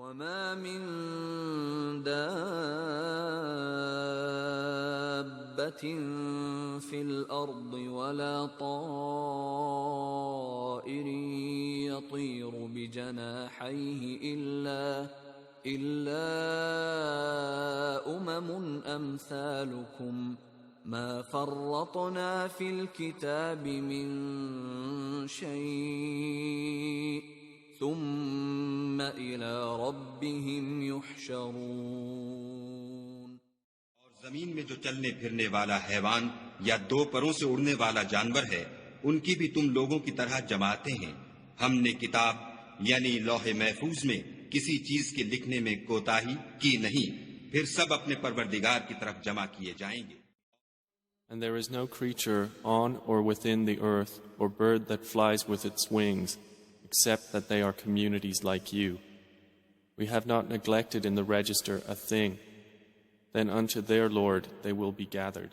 وما من دابة في الأرض ولا طائر يطير بجناحيه إلا أمثالكم ما فرطنا في الكتاب من شيء ثم إلى ربهم يحشرون۔ اور زمین میں جو چلنے پھرنے والا حیوان یا دو پروں سے اڑنے والا جانور ہے، ان کی بھی تم لوگوں کی طرح جماعتیں ہیں۔ ہم نے کتاب یعنی لوح محفوظ میں کسی چیز کے لکھنے میں کوتاہی کی نہیں، پھر سب اپنے پروردگار کی طرف جمع کیے جائیں گے۔ And there is no creature on or within the earth or bird that flies with its wings, except that they are communities like you. We have not neglected in the register a thing. Then unto their Lord they will be gathered.